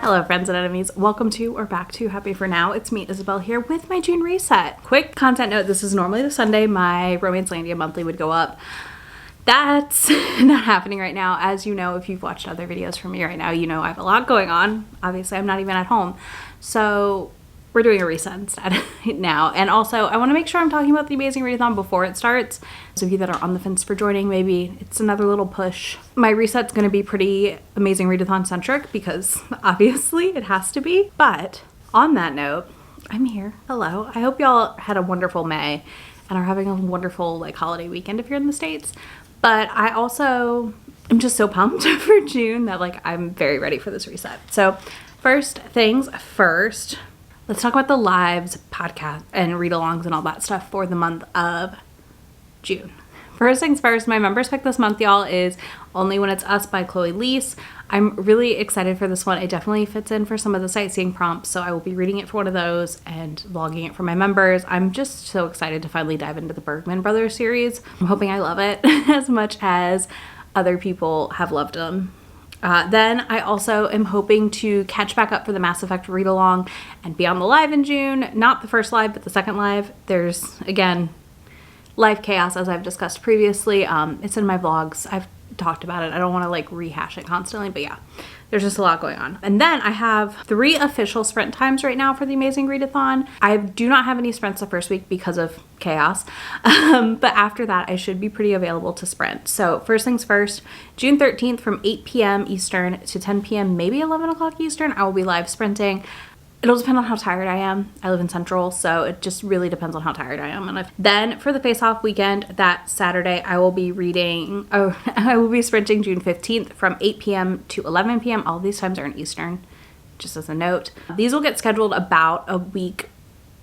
Hello friends and enemies, welcome to or back to Happy For Now. It's me, Isabel, here with my June reset. Quick content note, this is normally the Sunday my Romancelandia monthly would go up. That's not happening right now. As you know, if you've watched other videos from me right now, you know I have a lot going on. Obviously, I'm not even at home. So we're doing a reset instead now. And also, I want to make sure I'm talking about the Amazing Readathon before it starts. So of you that are on the fence for joining, maybe it's another little push. My reset's going to be pretty Amazing Readathon centric because obviously it has to be. But on that note, I'm here. Hello. I hope y'all had a wonderful May and are having a wonderful holiday weekend if you're in the States. But I also am just so pumped for June that I'm very ready for this reset. So first things first, let's talk about the lives, podcast, and read-alongs and all that stuff for the month of June. First things first, my members pick this month, y'all, is Only When It's Us by Chloe Leese. I'm really excited for this one. It definitely fits in for some of the sightseeing prompts, so I will be reading it for one of those and vlogging it for my members. I'm just so excited to finally dive into the Bergman Brothers series. I'm hoping I love it as much as other people have loved them. Then I also am hoping to catch back up for the Mass Effect read-along and be on the live in June. Not the first live, but the second live. There's, again, life chaos as I've discussed previously. It's in my vlogs. I've talked about it. I don't want to rehash it constantly, but yeah, there's just a lot going on. And then I have 3 official sprint times right now for the Amazing Readathon. I do not have any sprints the first week because of chaos, but after that I should be pretty available to sprint. So first things first, June 13th from 8 p.m. Eastern to 10 p.m. maybe 11 o'clock Eastern, I will be live sprinting. It'll depend on how tired I am. I live in Central, so it just really depends on how tired I am. And then for the face-off weekend, that Saturday, I will be sprinting June 15th from 8 p.m. to 11 p.m. All these times are in Eastern, just as a note. These will get scheduled about a week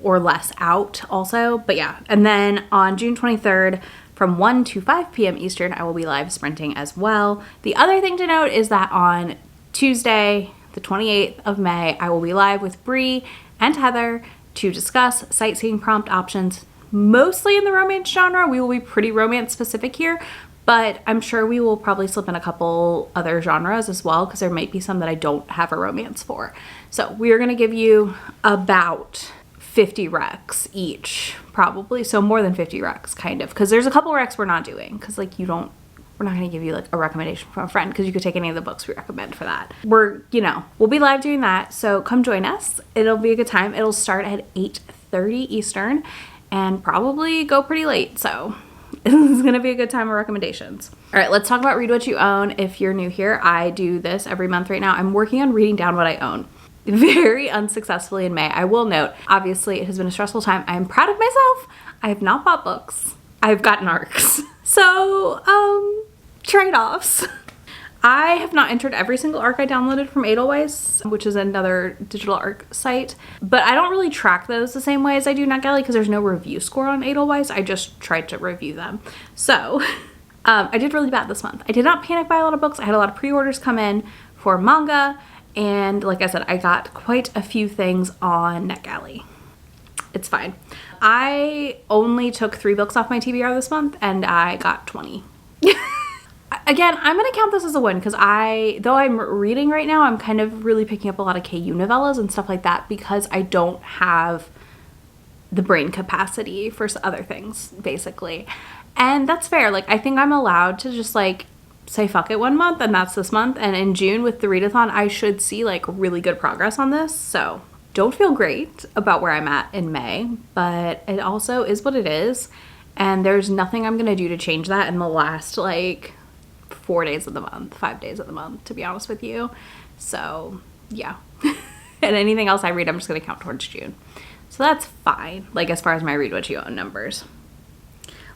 or less out also, but yeah. And then on June 23rd, from 1 to 5 p.m. Eastern, I will be live sprinting as well. The other thing to note is that on Tuesday, the 28th of May, I will be live with Bree and Heather to discuss sightseeing prompt options, mostly in the romance genre. We will be pretty romance specific here, but I'm sure we will probably slip in a couple other genres as well because there might be some that I don't have a romance for. So we are going to give you about 50 recs each, probably. So more than 50 recs, kind of, because there's a couple recs we're not doing because we're not going to give you a recommendation from a friend because you could take any of the books we recommend for that. We'll be live doing that. So come join us. It'll be a good time. It'll start at 8:30 Eastern and probably go pretty late. So this is going to be a good time of recommendations. All right, let's talk about Read What You Own. If you're new here, I do this every month right now. I'm working on reading down what I own. Very unsuccessfully in May. I will note, obviously it has been a stressful time. I'm proud of myself. I have not bought books. I've gotten ARCs. So, trade-offs. I have not entered every single ARC I downloaded from Edelweiss, which is another digital ARC site, but I don't really track those the same way as I do NetGalley because there's no review score on Edelweiss. I just tried to review them. So I did really bad this month. I did not panic buy a lot of books. I had a lot of pre-orders come in for manga, and like I said, I got quite a few things on NetGalley. It's fine. I only took 3 books off my TBR this month, and I got 20. Again, I'm going to count this as a win because though I'm reading right now, I'm kind of really picking up a lot of KU novellas and stuff like that because I don't have the brain capacity for other things, basically. And that's fair. I think I'm allowed to just say fuck it one month, and that's this month. And in June with the readathon, I should see really good progress on this. So don't feel great about where I'm at in May, but it also is what it is. And there's nothing I'm going to do to change that in the last 4 days of the month, 5 days of the month, to be honest with you. So yeah. And anything else I read, I'm just going to count towards June. So that's fine, as far as my Read What You Own numbers.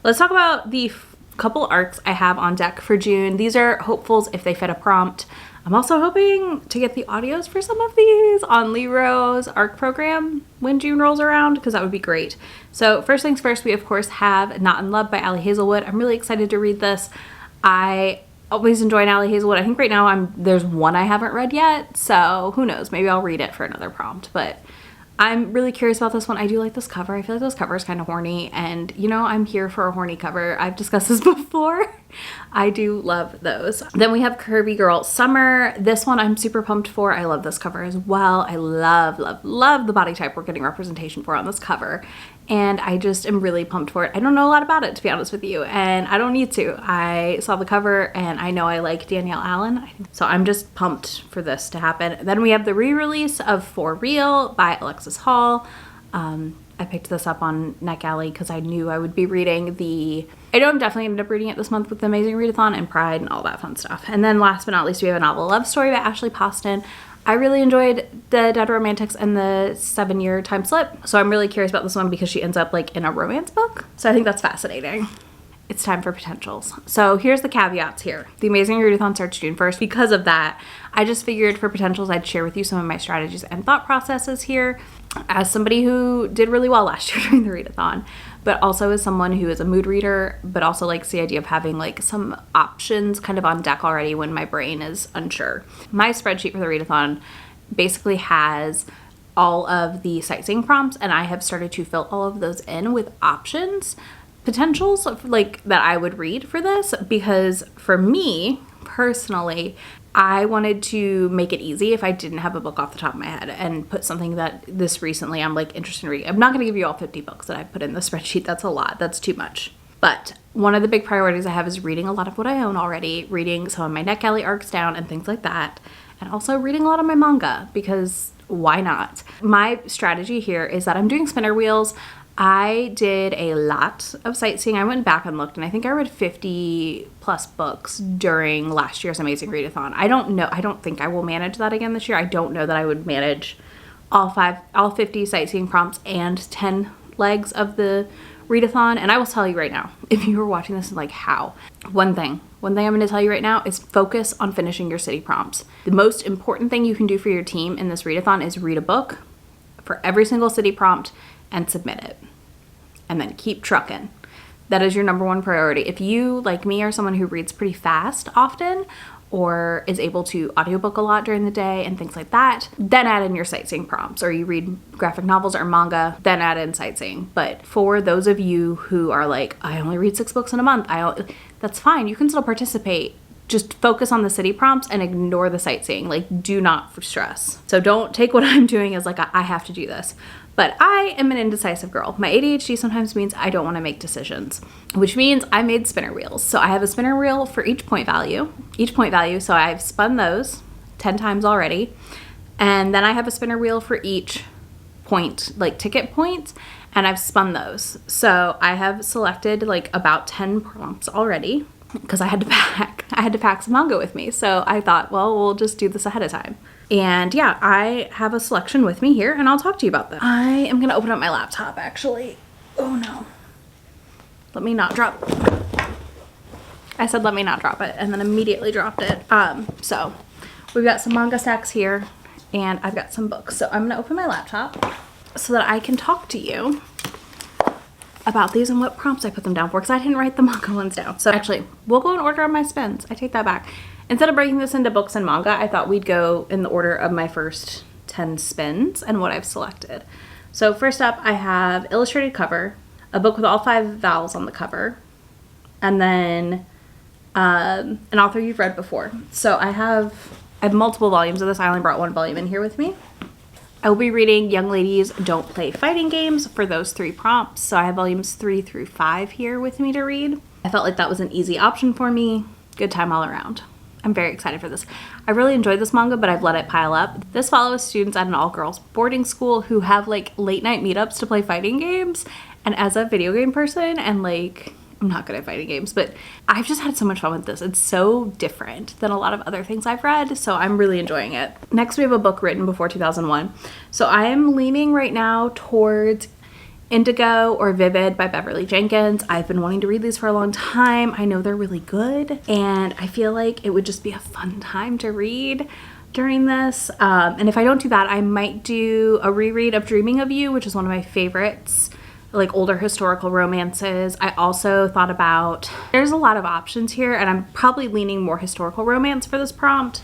Let's talk about the couple ARCs I have on deck for June. These are hopefuls if they fit a prompt. I'm also hoping to get the audios for some of these on RWYO's ARC program when June rolls around, because that would be great. So first things first, we of course have Not in Love by Allie Hazelwood. I'm really excited to read this. I always enjoy Allie Hazelwood. I think right now there's one I haven't read yet, so who knows, maybe I'll read it for another prompt, but I'm really curious about this one. I do like this cover. I feel like this cover is kind of horny, and you know, I'm here for a horny cover. I've discussed this before. I do love those. Then we have Curvy Girl Summer. This one I'm super pumped for. I love this cover as well. I love, love, love the body type we're getting representation for on this cover. And I just am really pumped for it. I don't know a lot about it, to be honest with you, and I don't need to. I saw the cover and I know I like Danielle Allen, so I'm just pumped for this to happen. Then we have the re-release of For Real by Alexis Hall. I picked this up on NetGalley because I knew I would be reading I know I'm definitely going to end up reading it this month with the Amazing Readathon and Pride and all that fun stuff. And then last but not least, we have a novel love story by Ashley Poston. I really enjoyed the Dead Romantics and the 7-Year Time Slip, so I'm really curious about this one because she ends up like in a romance book. So I think that's fascinating. It's time for potentials. So here's the caveats here. The Amazing Readathon starts June 1st. Because of that, I just figured for potentials I'd share with you some of my strategies and thought processes here as somebody who did really well last year during the readathon, but also as someone who is a mood reader, but also likes the idea of having like some options kind of on deck already when my brain is unsure. My spreadsheet for the readathon basically has all of the sightseeing prompts, and I have started to fill all of those in with options, potentials like that I would read for this, because for me personally, I wanted to make it easy if I didn't have a book off the top of my head and put something that this recently I'm like interested in reading. I'm not going to give you all 50 books that I've put in the spreadsheet. That's a lot. That's too much. But one of the big priorities I have is reading a lot of what I own already, reading some of my NetGalley arcs down and things like that, and also reading a lot of my manga because why not? My strategy here is that I'm doing spinner wheels. I did a lot of sightseeing. I went back and looked, and I think I read 50 plus books during last year's Amazing Readathon. I don't think I will manage that again this year. I don't know that I would manage all 50 sightseeing prompts and 10 legs of the readathon. And I will tell you right now, if you were watching this and like, how? One thing I'm going to tell you right now is focus on finishing your city prompts. The most important thing you can do for your team in this readathon is read a book for every single city prompt and submit it, and then keep trucking. That is your number one priority. If you, like me, are someone who reads pretty fast often or is able to audiobook a lot during the day and things like that, then add in your sightseeing prompts. Or you read graphic novels or manga, then add in sightseeing. But for those of you who are like, I only read 6 books in a month, that's fine. You can still participate. Just focus on the city prompts and ignore the sightseeing. Like, do not stress. So don't take what I'm doing as like, I have to do this. But I am an indecisive girl. My ADHD sometimes means I don't want to make decisions, which means I made spinner wheels. So I have a spinner wheel for each point value. So I've spun those 10 times already. And then I have a spinner wheel for each point, like ticket points, and I've spun those. So I have selected like about 10 prompts already because I had to pack some manga with me. So I thought, well, we'll just do this ahead of time. And yeah, I have a selection with me here, and I'll talk to you about them. I am going to open up my laptop, actually. Oh no. Let me not drop. I said let me not drop it, and then immediately dropped it. So we've got some manga stacks here, and I've got some books. So I'm going to open my laptop so that I can talk to you about these and what prompts I put them down for, because I didn't write the manga ones down. So actually, we'll go in order of my spins. I take that back. Instead of breaking this into books and manga, I thought we'd go in the order of my first 10 spins and what I've selected. So first up, I have illustrated cover, a book with all 5 vowels on the cover, and then an author you've read before. So I have multiple volumes of this. I only brought one volume in here with me. I will be reading Young Ladies Don't Play Fighting Games for those 3 prompts. So I have volumes 3 through 5 here with me to read. I felt like that was an easy option for me. Good time all around. I'm very excited for this. I really enjoyed this manga, but I've let it pile up. This follows students at an all-girls boarding school who have like late night meetups to play fighting games. And as a video game person, and like, I'm not good at fighting games, but I've just had so much fun with this. It's so different than a lot of other things I've read, so I'm really enjoying it. Next, we have a book written before 2001. So I am leaning right now towards Indigo or Vivid by Beverly Jenkins. I've been wanting to read these for a long time. I know they're really good, and I feel like it would just be a fun time to read during this. And if I don't do that, I might do a reread of Dreaming of You, which is one of my favorites, like older historical romances. I also thought about, there's a lot of options here, and I'm probably leaning more historical romance for this prompt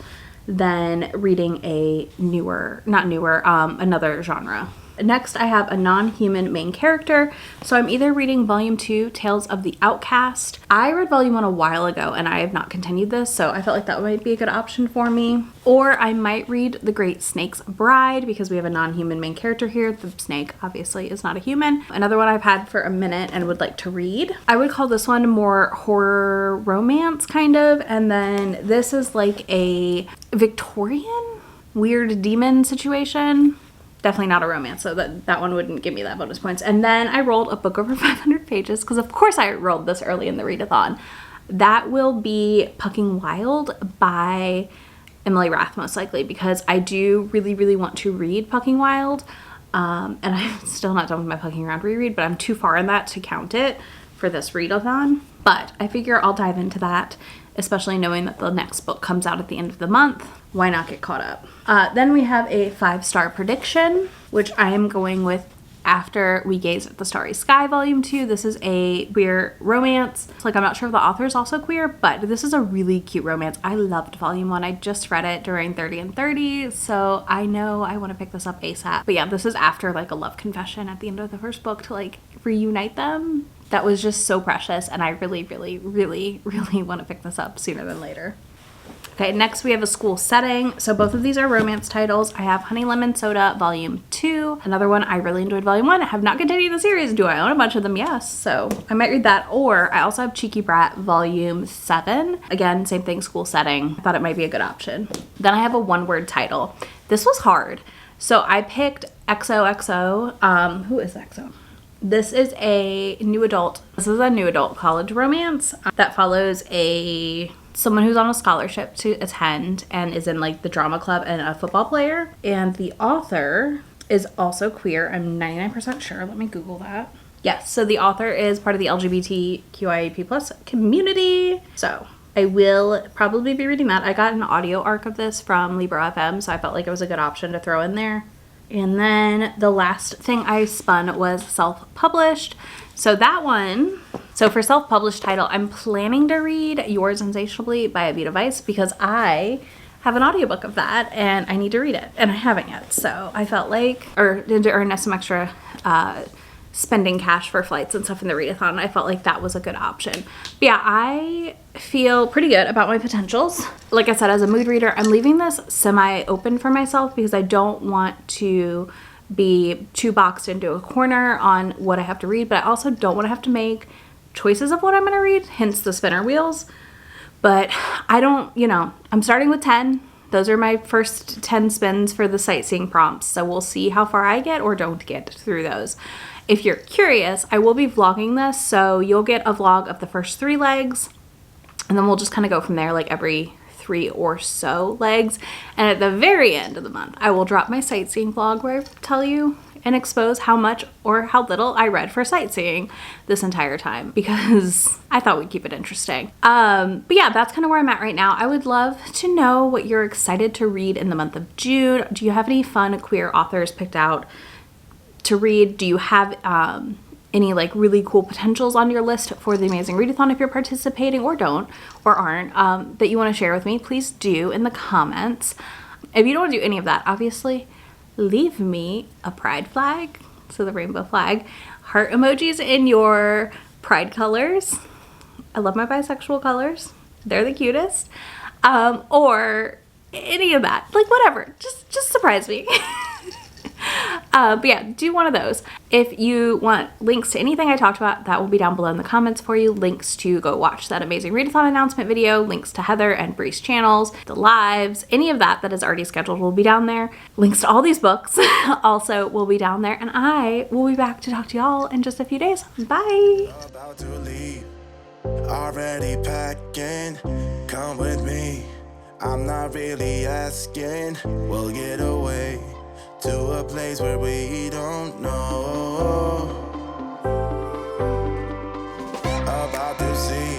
than reading a another genre. Next, I have a non-human main character. So I'm either reading volume 2, Tales of the Outcast. I read volume 1 a while ago and I have not continued this, so I felt like that might be a good option for me. Or I might read The Great Snake's Bride because we have a non-human main character here. The snake obviously is not a human. Another one I've had for a minute and would like to read. I would call this one more horror romance kind of, and then this is like a Victorian weird demon situation. Definitely not a romance, so that one wouldn't give me that bonus points. And then I rolled a book over 500 pages because of course I rolled this early in the readathon. That will be Pucking Wild by Emily Rath, most likely, because I do really want to read Pucking Wild. And I'm still not done with my Pucking Around reread, but I'm too far in that to count it for this readathon. But I figure I'll dive into that, especially knowing that the next book comes out at the end of the month. Why not get caught up? Then we have a 5-star prediction, which I am going with After We Gaze at the Starry Sky, Volume 2. This is a queer romance. It's like, I'm not sure if the author is also queer, but this is a really cute romance. I loved Volume 1. I just read it during 30 and 30, so I know I want to pick this up ASAP. But yeah, this is after like a love confession at the end of the first book to like reunite them. That was just so precious, and I really want to pick this up sooner than later. Okay, next we have a school setting. So both of these are romance titles. I have Honey Lemon Soda Volume 2. Another one, I really enjoyed Volume 1. I have not continued the series. Do I own a bunch of them? Yes. So I might read that. Or I also have Cheeky Brat Volume 7. Again, same thing, school setting. I thought it might be a good option. Then I have a one-word title. This was hard. So I picked XOXO. Who is XO? This is a new adult. This is a new adult college romance that follows someone who's on a scholarship to attend and is in like the drama club and a football player. And the author is also queer. I'm 99% sure. Let me Google that. Yes, so the author is part of the LGBTQIA+ community. So I will probably be reading that. I got an audio arc of this from Libro FM, so I felt like it was a good option to throw in there. And then the last thing I spun was self-published. So that one, so for self-published title, I'm planning to read Yours Insatiably by Avita Weiss because I have an audiobook of that and I need to read it and I haven't yet. So I felt like, or to earn some extra spending cash for flights and stuff in the readathon, I felt like that was a good option. But yeah, I feel pretty good about my potentials. Like I said, as a mood reader, I'm leaving this semi-open for myself because I don't want to be too boxed into a corner on what I have to read, but I also don't want to have to make choices of what I'm going to read, hence the spinner wheels. But I don't, I'm starting with 10. Those are my first 10 spins for the sightseeing prompts. So we'll see how far I get or don't get through those. If you're curious, I will be vlogging this. So you'll get a vlog of the first 3 legs. And then we'll just kind of go from there, like every 3 or so legs. And at the very end of the month, I will drop my sightseeing vlog where I tell you and expose how much or how little I read for sightseeing this entire time because I thought we'd keep it interesting. But yeah, that's kind of where I'm at right now. I would love to know what you're excited to read in the month of June. Do you have any fun queer authors picked out to read? Do you have any like really cool potentials on your list for the Amazing Readathon if you're participating or don't or aren't that you want to share with me? Please do in the comments. If you don't want to do any of that, obviously, leave me a pride flag, so the rainbow flag, heart emojis in your pride colors. I love my bisexual colors. They're the cutest. Or any of that, like whatever, just surprise me. But yeah, do one of those. If you want links to anything I talked about, that will be down below in the comments for you. Links to go watch that Amazing Readathon announcement video, links to Heather and Bree's channels, the lives, any of that is already scheduled will be down there. Links to all these books also will be down there. And I will be back to talk to y'all in just a few days. Bye. About to leave, already packing, come with me. I'm not really asking, we'll get away to a place where we don't know. About to see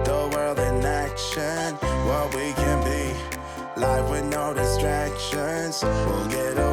the world in action, what we can be, life with no distractions. We'll get away.